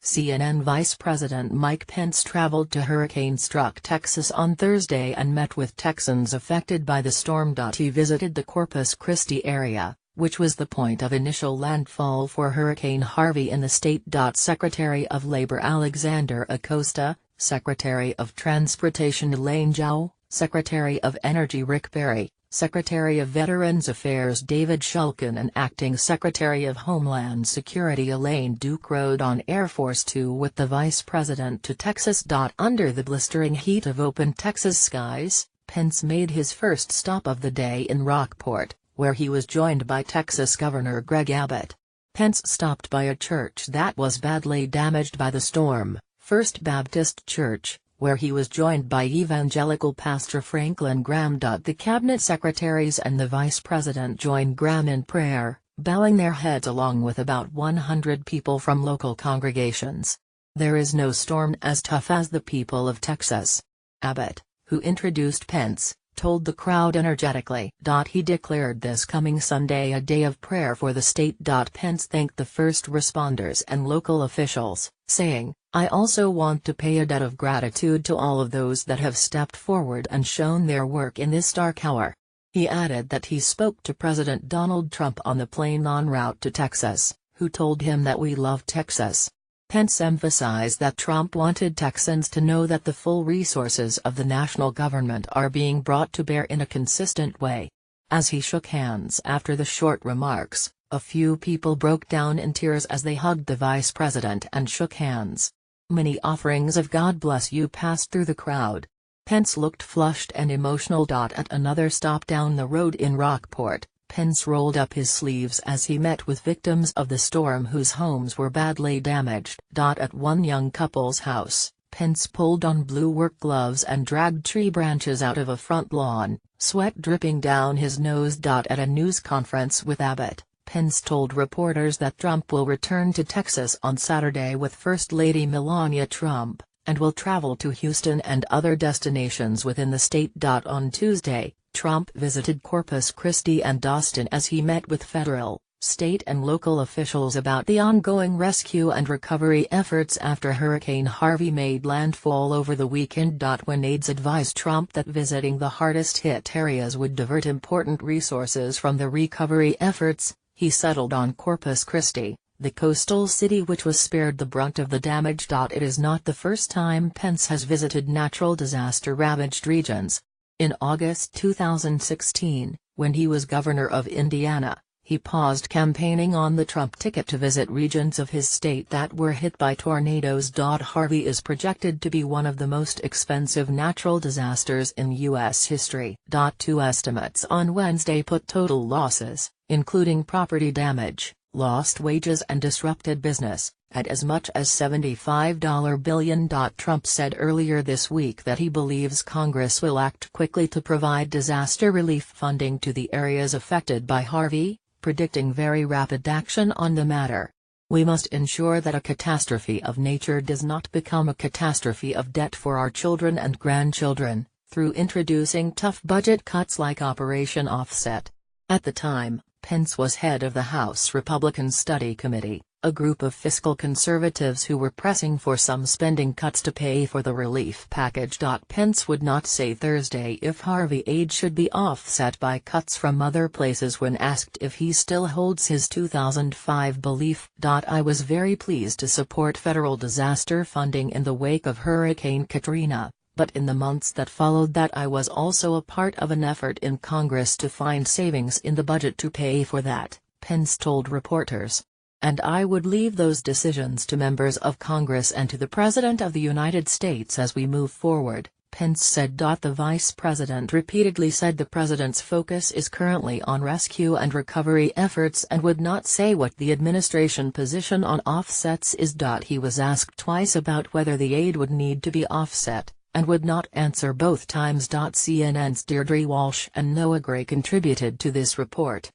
CNN Vice President Mike Pence traveled to hurricane-struck Texas on Thursday and met with Texans affected by the storm. He visited the Corpus Christi area, which was the point of initial landfall for Hurricane Harvey in the state. Secretary of Labor Alexander Acosta, Secretary of Transportation Elaine Chao, Secretary of Energy Rick Perry, Secretary of Veterans Affairs David Shulkin and Acting Secretary of Homeland Security Elaine Duke rode on Air Force Two with the Vice President to Texas. Under the blistering heat of open Texas skies, Pence made his first stop of the day in Rockport, where he was joined by Texas Governor Greg Abbott. Pence stopped by a church that was badly damaged by the storm, First Baptist Church, where he was joined by evangelical pastor Franklin Graham. The cabinet secretaries and the vice president joined Graham in prayer, bowing their heads along with about 100 people from local congregations. "There is no storm as tough as the people of Texas," Abbott, who introduced Pence, told the crowd energetically. He declared this coming Sunday a day of prayer for the state. Pence thanked the first responders and local officials, saying, "I also want to pay a debt of gratitude to all of those that have stepped forward and shown their work in this dark hour." He added that he spoke to President Donald Trump on the plane en route to Texas, who told him that "we love Texas." Pence emphasized that Trump wanted Texans to know that the full resources of the national government are being brought to bear in a consistent way. As he shook hands after the short remarks, a few people broke down in tears as they hugged the vice president and shook hands. Many offerings of "God bless you" passed through the crowd. Pence looked flushed and emotional. At another stop down the road in Rockport, Pence rolled up his sleeves as he met with victims of the storm whose homes were badly damaged. At one young couple's house, Pence pulled on blue work gloves and dragged tree branches out of a front lawn, sweat dripping down his nose. At a news conference with Abbott, Pence told reporters that Trump will return to Texas on Saturday with First Lady Melania Trump, and will travel to Houston and other destinations within the state. On Tuesday, Trump visited Corpus Christi and Austin as he met with federal, state and local officials about the ongoing rescue and recovery efforts after Hurricane Harvey made landfall over the weekend. When aides advised Trump that visiting the hardest-hit areas would divert important resources from the recovery efforts, he settled on Corpus Christi, the coastal city which was spared the brunt of the damage. It is not the first time Pence has visited natural disaster-ravaged regions. In August 2016, when he was governor of Indiana, he paused campaigning on the Trump ticket to visit regions of his state that were hit by tornadoes. Harvey is projected to be one of the most expensive natural disasters in U.S. history. Two estimates on Wednesday put total losses, including property damage, lost wages and disrupted business, at as much as $75 billion. Trump said earlier this week that he believes Congress will act quickly to provide disaster relief funding to the areas affected by Harvey, predicting very rapid action on the matter. "We must ensure that a catastrophe of nature does not become a catastrophe of debt for our children and grandchildren, through introducing tough budget cuts like Operation Offset." At the time, Pence was head of the House Republican Study Committee, a group of fiscal conservatives who were pressing for some spending cuts to pay for the relief package. Pence would not say Thursday if Harvey aid should be offset by cuts from other places when asked if he still holds his 2005 belief. "I was very pleased to support federal disaster funding in the wake of Hurricane Katrina, but in the months that followed that I was also a part of an effort in Congress to find savings in the budget to pay for that," Pence told reporters. "And I would leave those decisions to members of Congress and to the President of the United States as we move forward," Pence said. The vice president repeatedly said the president's focus is currently on rescue and recovery efforts and would not say what the administration position on offsets is. He was asked twice about whether the aid would need to be offset, and would not answer both times. CNN's Deirdre Walsh and Noah Gray contributed to this report.